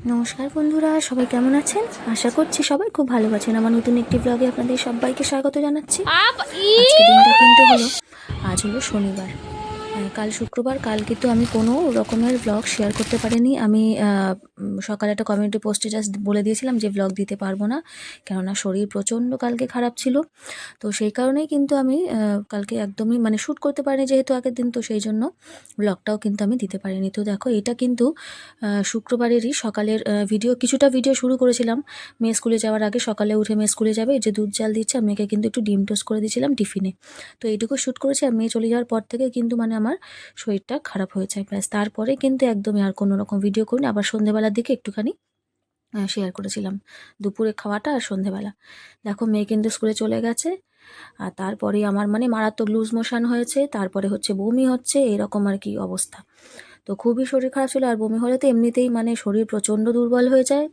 নমস্কার বন্ধুরা, সবাই কেমন আছেন? আশা করছি সবাই খুব ভালো আছেন। আমার নতুন একটি ব্লগে আপনাদের সবাইকে স্বাগত জানাচ্ছি। আজকে দিনটা কিন্তু আজ হলো শনিবার। কাল শুক্রবার। কাল কিন্তু আমি কোনো রকমের ব্লগ শেয়ার করতে পারিনি। আমি সকালে একটা কমিউনিটি পোস্টে জাস্ট বলে দিয়েছিলাম যে ব্লগ দিতে পারবো না, কেননা শরীর প্রচণ্ড কালকে খারাপ ছিল। তো সেই কারণেই কিন্তু আমি কালকে একদমই শ্যুট করতে পারিনি, যেহেতু আগের দিন, তো সেই জন্য ব্লগটাও কিন্তু আমি দিতে পারিনি। তো দেখো, এটা কিন্তু শুক্রবারেরই সকালের ভিডিও। কিছুটা ভিডিও শুরু করেছিলাম মেয়ে স্কুলে যাওয়ার আগে। সকালে উঠে মেয়ে স্কুলে যাবে, এই যে দুধ জাল দিচ্ছে, আর মেয়েকে কিন্তু একটু ডিম টোস্ট করে দিয়েছিলাম টিফিনে। তো এইটুকু শ্যুট করেছি। আর মেয়ে চলে যাওয়ার পর থেকে কিন্তু আমার শরীরটা খারাপ হয়েছে ব্যাস। তারপরে কিন্তু একদমই আর কোনো রকম ভিডিও করিনি। আবার সন্ধ্যেবেলার দিকে একটুখানি শেয়ার করেছিলাম দুপুরে খাওয়াটা আর সন্ধ্যেবেলা। দেখো, মেয়ে কিন্তু স্কুলে চলে গেছে। আর তারপরে আমার মারাত্মক লুজ মোশন হয়েছে, তারপরে হচ্ছে বমি হচ্ছে, এরকম আর কি অবস্থা। তো খুবই শরীর খারাপ ছিল। আর বমি হলে তো এমনিতেই শরীর প্রচণ্ড দুর্বল হয়ে যায়।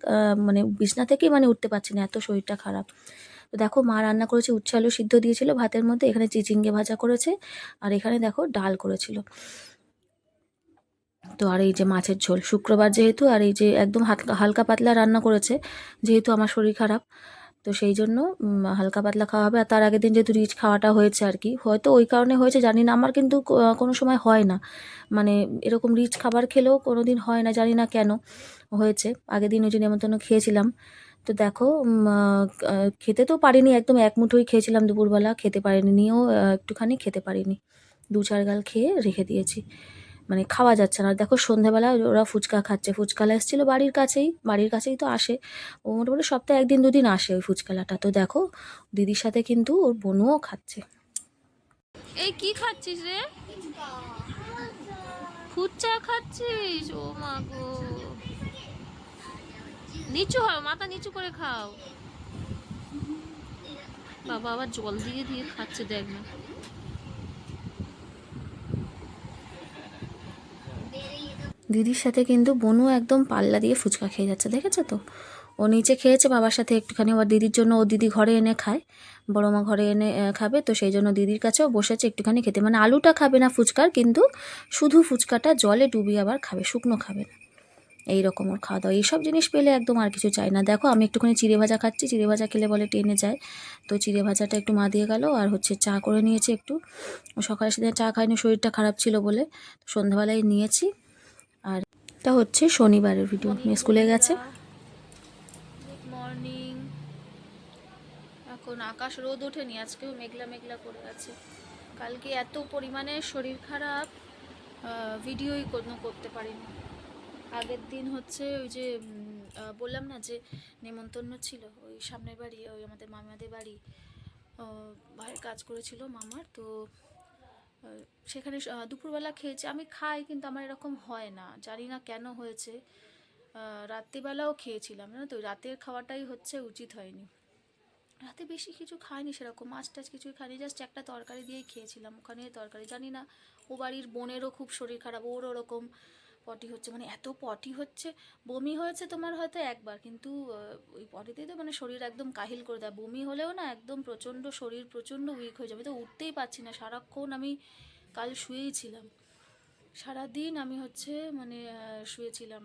বিছনা থেকেই উঠতে পারছি না, এত শরীরটা খারাপ। তো দেখো, মা রান্না করেছে, উচ্ছে আলু সিদ্ধ দিয়েছিল ভাতের মধ্যে, এখানে চিচিঙ্গে ভাজা করেছে, আর এখানে দেখো ডাল করেছিল। তো আর এই যে মাছের ঝোল, শুক্রবার যেহেতু, আর এই যে একদম হালকা পাতলা রান্না করেছে, যেহেতু আমার শরীর খারাপ, তো সেই জন্য হালকা পাতলা খাওয়া হবে। আর তার আগের দিন যেহেতু রিচ খাওয়াটা হয়েছে আর কি, হয়তো ওই কারণে হয়েছে জানি না। আমার কিন্তু কোনো সময় হয় না, এরকম রিচ খাবার খেলেও কোনো দিন হয় না, জানি না কেন হয়েছে। আগের দিন ওই যে নেমন্তন্ন খেয়েছিলাম। তো দেখো, খেতে তো পারিনি, একদম এক মুঠোই খেয়েছিলাম দুপুরবেলা, খেতে পারিনি, নিয়েও একটুখানি খেতে পারিনি, 2-4 গাল খেয়ে রেখে দিয়েছি। খাওয়া যাচ্ছে না। দেখো, সন্ধ্যাবেলা ওরা ফুচকা খাচ্ছে। ফুচকালা এসেছিলো বাড়ির কাছেই তো আসে। ও মোটামুটি সপ্তাহে 1-2 দিন আসে ওই ফুচকালাটা। তো দেখো, দিদির সাথে কিন্তু ওর বোনও খাচ্ছে। এই কি খাচ্ছিস রে? ফুচকা খাচ্ছিস? ও মা গো, নিচু হও, মাথা নিচু করে খাও। বাবা আবার জল দিয়ে দিয়ে খাচ্ছে, দেখ না। দিদির সাথে কিন্তু বোনও একদম পাল্লা দিয়ে ফুচকা খেয়ে যাচ্ছে, দেখেছো তো? ও নিচে খেয়েছে বাবার সাথে একটুখানি, আবার দিদির জন্য ও দিদি ঘরে এনে খায়, বড় মা ঘরে এনে খাবে, তো সেই জন্য দিদির কাছেও বসেছে একটুখানি খেতে। আলুটা খাবে না ফুচকার, কিন্তু শুধু ফুচকাটা জলে ডুবিয়ে আবার খাবে, শুকনো খাবে না। এইরকম ওর খাওয়া দাওয়া। এইসব জিনিস পেলে একদম আর কিছু চাই না। দেখো, আমি একটুখানি চিড়ে ভাজা খাচ্ছি, চিড়ে ভাজা খেলে বলে টেনে যায়, তো চিড়ে ভাজাটা একটু মা দিয়ে গেল। আর হচ্ছে চা করে নিয়েছি একটু, সকালে সেদিন চা খাইনি, শরীরটা খারাপ ছিল বলে, সন্ধ্যাবেলায় নিয়েছি। আর এটা হচ্ছে শনিবারের ভিডিও, মেয়ে স্কুলে গেছে। Good morning. এখন আকাশ রোদ ওঠেনি, আজকেও মেঘলা মেঘলা করে আছে। কালকে এত পরিমাণে শরীর খারাপ, ভিডিওই কোনো করতে পারিনি। আগের দিন হচ্ছে ওই যে বললাম না যে নেমন্তন্ন ছিল, ওই সামনের বাড়ি, ওই আমাদের মামাদের বাড়ি, ভাইয়ের কাজ করেছিল মামার। তো সেখানে দুপুরবেলা খেয়েছি। আমি খাই, কিন্তু আমার এরকম হয় না, জানি না কেন হয়েছে। রাত্রিবেলাও খেয়েছিলাম, জানো তো, রাতের খাওয়াটাই হচ্ছে উচিত হয়নি। রাতে বেশি কিছু খাইনি, সেরকম মাছ টাছ কিছুই খাইনি, জাস্ট একটা তরকারি দিয়েই খেয়েছিলাম। ওখানে তরকারি, জানি না, ও বাড়ির বোনেরও খুব শরীর খারাপ, ওর ওরকম পটি হচ্ছে, এত পটি হচ্ছে। বমি হয়েছে তোমার হয়তো একবার, কিন্তু ওই পটিতেই তো শরীর একদম কাহিল করে দেয়। বমি হলেও না একদম প্রচণ্ড শরীর প্রচণ্ড উইক হয়ে যাবে, তো উঠতেই পারছি না। সারাক্ষণ আমি কাল শুয়েই ছিলাম, সারাদিন আমি হচ্ছে শুয়েছিলাম।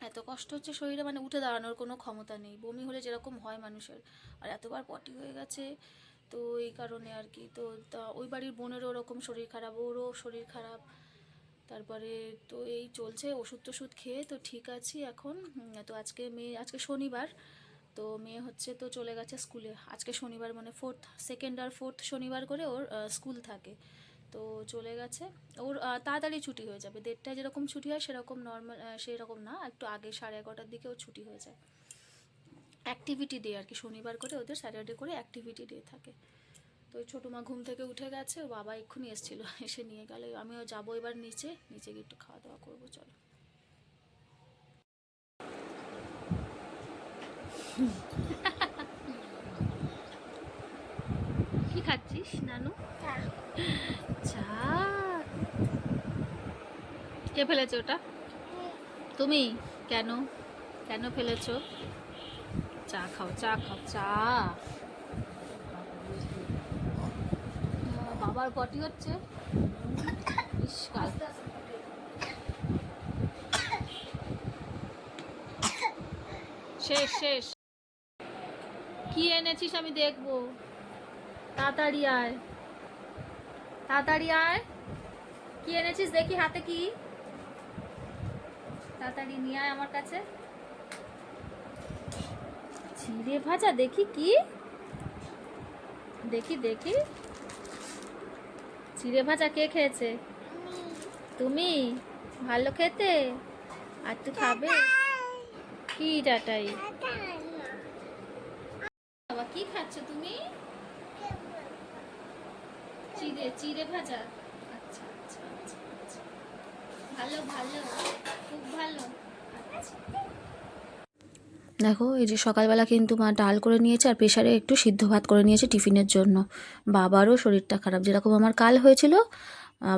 এত কষ্ট হচ্ছে শরীরে, উঠে দাঁড়ানোর কোনো ক্ষমতা নেই। বমি হলে যেরকম হয় মানুষের, আর এতবার পটি হয়ে গেছে, তো এই কারণে আর কি। তো ওই বাড়ির বোনেরও ওরকম শরীর খারাপ, ওরও শরীর খারাপ। তারপরে তো এই চলছে, ওষুধ টষুধ খেয়ে তো ঠিক আছি এখন। তো আজকে শনিবার, তো মেয়ে হচ্ছে তো চলে গেছে স্কুলে। আজকে শনিবার, সেকেন্ড আর ফোর্থ শনিবার করে ওর স্কুল থাকে, তো চলে গেছে। ওর তাড়াতাড়ি ছুটি হয়ে যাবে, 1:30টায় যেরকম ছুটি হয় সেরকম নর্মাল, সেরকম না, একটু আগে 11:30টার দিকে ওর ছুটি হয়ে যায়। অ্যাক্টিভিটি ডে আর কি, শনিবার করে ওদের স্যাটারডে করে অ্যাক্টিভিটি ডে থাকে। তো ওই ছোটো মা ঘুম থেকে উঠে গেছে, ও বাবা এক্ষুনি এসেছিলো, এসে নিয়ে গেল। আমিও যাবো এবার নিচে গিয়ে একটু খাওয়া দাওয়া করবো, চলো। কি খাচ্ছিস নানু? চা? কে ফেলেছে ওটা? তুমি? কেন কেন ফেলেছো? চা খাও, চা খাও, চা। বাবার পটি হচ্ছে। ইস, কাল শেষ শেষ। কি এনেছিস আমি দেখবো, তাড়াতাড়ি আয়, তাড়াতাড়ি আয়, কি এনেছিস দেখি হাতে, কি তাড়াতাড়ি নিয়ে আয় আমার কাছে। চিড়ে ভাজা, দেখি কি, দেখি দেখি। চিড়ে ভাজা কে খেয়েছে? তুমি? ভালো খেতে? আর তুই খাবে? কি টাটাই বাবা, কি খাচ্ছ তুমি? চিড়ে, চিড়ে ভাজা। আচ্ছা আচ্ছা আচ্ছা আচ্ছা, ভালো ভালো, খুব ভালো। আচ্ছা, দেখো এই যে সকালবেলা কিন্তু মা ডাল করে নিয়েছে আর প্রেসারে একটু সিদ্ধ ভাত করে নিয়েছে টিফিনের জন্য। বাবারও শরীরটা খারাপ, যেরকম আমার কাল হয়েছিল,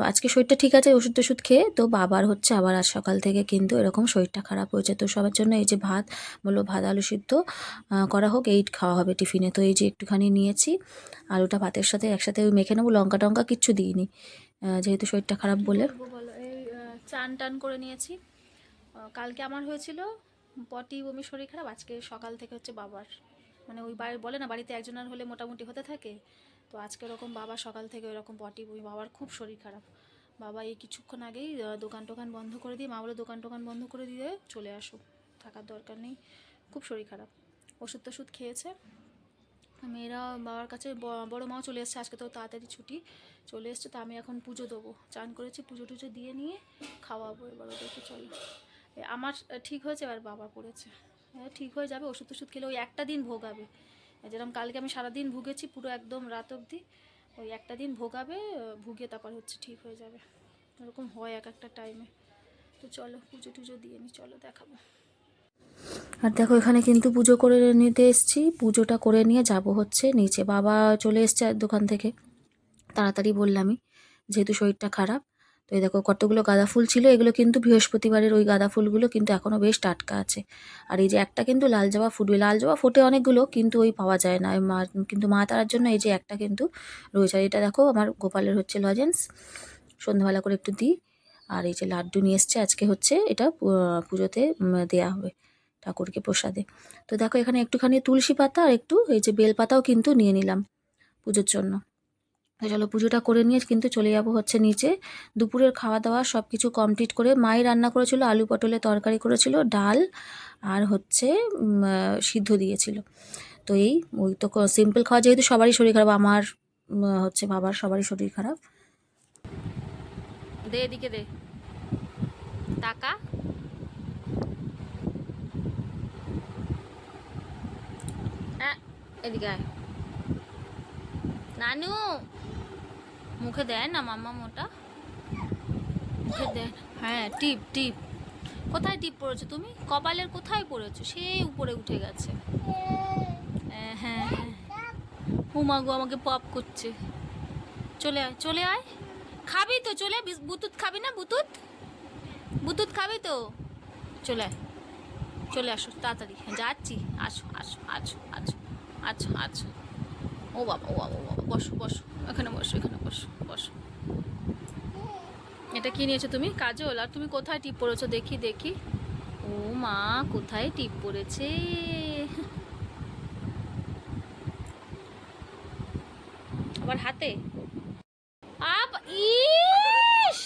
আজকে শরীরটা ঠিক আছে ওষুধ টষুধ খেয়ে, তো বাবার হচ্ছে আবার আজ সকাল থেকে কিন্তু এরকম শরীরটা খারাপ হয়েছে। তো সবার জন্য এই যে ভাত বললো, ভাত আলু সিদ্ধ করা হোক, এই খাওয়া হবে টিফিনে। তো এই যে একটুখানি নিয়েছি, আলুটা ভাতের সাথে একসাথে ওই মেখে নেবো, লঙ্কা টঙ্কা কিচ্ছু দিইনি যেহেতু শরীরটা খারাপ বলে। বলো, এই চান টান করে নিয়েছি। কালকে আমার হয়েছিল পটি বমি, শরীর খারাপ। আজকে সকাল থেকে হচ্ছে বাবার, মানে ওই বাড়ি বলে না বাড়িতে একজনের হলে মোটামুটি হতে থাকে, তো আজকে ওরকম বাবা সকাল থেকে ওরকম পটি বমি, বাবার খুব শরীর খারাপ। বাবা এই কিছুক্ষণ আগেই দোকান টোকান বন্ধ করে দিয়ে, মা বলে দোকান টোকান বন্ধ করে দিয়ে চলে আসো, থাকার দরকার নেই, খুব শরীর খারাপ। ওষুধ টষুধ খেয়েছে। মেয়েরা বাবার কাছে, বড় মাও চলে এসছে, আজকে তো তাড়াতাড়ি ছুটি চলে এসছে। তো আমি এখন পুজো দেবো, চান করেছি, পুজো টুজো দিয়ে নিয়ে খাওয়াবো এবার ওদেরকে। চলো, আমার ঠিক হয়েছে, এবার বাবা পড়েছে, ঠিক হয়ে যাবে। ওষুধ টষুধ খেলে ওই একটা দিন ভোগাবে, যেরকম কালকে আমি সারাদিন ভুগেছি পুরো একদম রাত অবধি, ওই একটা দিন ভোগাবে, ভুগে তারপর হচ্ছে ঠিক হয়ে যাবে। এরকম হয় এক একটা টাইমে। তো চলো পুজো টুজো দিয়ে নি, চলো দেখাবো। আর দেখো এখানে কিন্তু পুজো করে নিতে এসেছি, পুজোটা করে নিয়ে যাব হচ্ছে নিচে। বাবা চলে এসছে দোকান থেকে, তাড়াতাড়ি বললামই যেহেতু শরীরটা খারাপ। তো এই দেখো কতগুলো গাঁদা ফুল ছিল, এগুলো কিন্তু বৃহস্পতিবারের ওই গাঁদা ফুলগুলো কিন্তু এখনও বেশ টাটকা আছে। আর এই যে একটা কিন্তু লাল জবা ফুটবে, লাল জবা ফোটে অনেকগুলো কিন্তু ওই পাওয়া যায় না, মা কিন্তু মা তারার জন্য এই যে একটা কিন্তু রয়েছে। আর এটা দেখো আমার গোপালের হচ্ছে লজেন্স, সন্ধ্যাবেলা করে একটু দিই। আর এই যে লাড্ডু নিয়ে এসছে, আজকে হচ্ছে এটা পুজোতে দেয়া হবে ঠাকুরকে প্রসাদে। তো দেখো এখানে একটুখানি তুলসী পাতা আর একটু এই যে বেল পাতাও কিন্তু নিয়ে নিলাম পুজোর জন্য। তো চলো পুজোটা করে নিয়ে কিন্তু চলে যাব হচ্ছে নিচে। দুপুরের খাওয়া দাওয়া সব কিছু কমপ্লিট করে মাই রান্না করেছিল, আলু পটলের তরকারি করেছিল, ডাল আর হচ্ছে সিদ্ধ দিয়েছিল। তো এই ওই তো সিম্পল খাওয়া, যেহেতু সবারই শরীর খারাপ, আমার হচ্ছে বাবার সবারই শরীর খারাপ। দে এদিকে দে টাকা। এদিকে আয় নানু, মুখে দেয় না মাম্মা, মোটা মুখে দেয়। হ্যাঁ টিপ টিপ, কোথায় টিপ পড়েছো তুমি? কপালের কোথায় পড়েছো? সেই উপরে উঠে গেছে। হ্যাঁ হ্যাঁ হ্যাঁ, হুমা গো আমাকে পপ করছে। চলে আয় চলে আয়, খাবি তো চলে, বুতুত খাবি না? বুতুত বুতুত খাবি তো? চলে আয়, চলে আসো তাড়াতাড়ি, যাচ্ছি, আসো আসো আসো আসো আচ্ছা আচ্ছা। ও বাবা ও বাবা ও বাবা, বসো বসো, এখানে বসো, এখানে বসো বসো। এটা কি নিয়েছো তুমি? কাজল। আর তুমি কোথায় টিপ পড়েছো দেখি দেখি? ও মা, কোথায় টিপ পড়েছে? আবার হাতে। আপ ইস,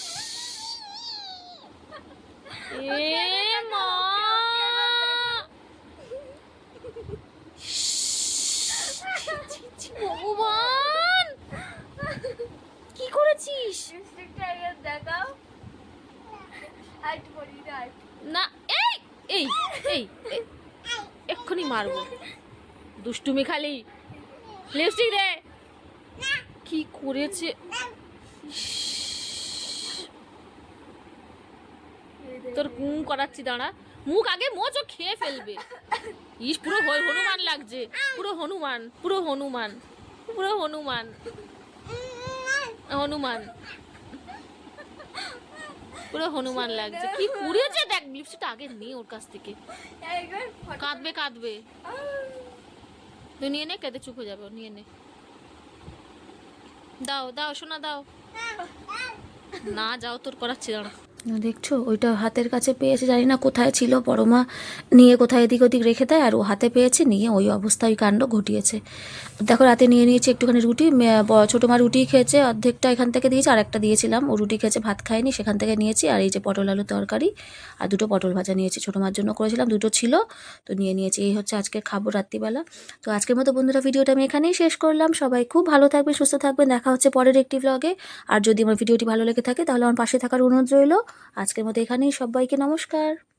এ মা, ভগবান কি করেছিস? না এই এই এই এই, এক্ষুনি মারবো, দুষ্টুমি খালি। লিপস্টিক দে। কি করেছে? তোর গুম করাচ্ছি, দাঁড়া, মুখ আগে মোচ, ও খেয়ে ফেলবে। ইস, পুরো হনুমান লাগছে, পুরো হনুমান, পুরো হনুমান, পুরো হনুমান, হনুমান, পুরো হনুমান লাগছে। কি করেছে দেখ, লিপস্টিকটা আগে নে ওর কাছ থেকে, কাঁদবে কাঁদবে। তুই নিয়ে নে, কেঁদে চুপ হয়ে যাবে, নিয়ে নে। দাও দাও সোনা দাও। না যাও, তোর করাচ্ছি, দাঁড়া। দেখছো ওইটা হাতের কাছে পেয়েছে, জানি না কোথায় ছিল, বড়মা নিয়ে কোথায় এদিক ওদিক রেখে দেয়, আর ও হাতে পেয়েছে, নিয়ে ওই অবস্থা ওই কাণ্ড ঘটিয়েছে। দেখো রাতে নিয়ে নিয়েছি একটুখানি রুটি, ছোটো মা রুটি খেয়েছে, অর্ধেকটা এখান থেকে দিয়েছে, আর একটা দিয়েছিলাম, ও রুটি খেয়েছে, ভাত খায়নি, সেখান থেকে নিয়েছি। আর এই যে পটল আলু তরকারি আর দুটো পটল ভাজা নিয়েছি, ছোটো মার জন্য করেছিলাম, দুটো ছিল তো নিয়ে নিয়েছি। এই হচ্ছে আজকে খাবো রাত্রিবেলা। তো আজকের মতো বন্ধুরা ভিডিওটা আমি এখানেই শেষ করলাম। সবাই খুব ভালো থাকবেন, সুস্থ থাকবেন, দেখা হচ্ছে পরের একটি ভ্লগে। আর যদি আমার ভিডিওটি ভালো লেগে থাকে তাহলে আমার পাশে থাকার অনুরোধ রইল। আজকের মতো এখানেই, সবাইকে নমস্কার।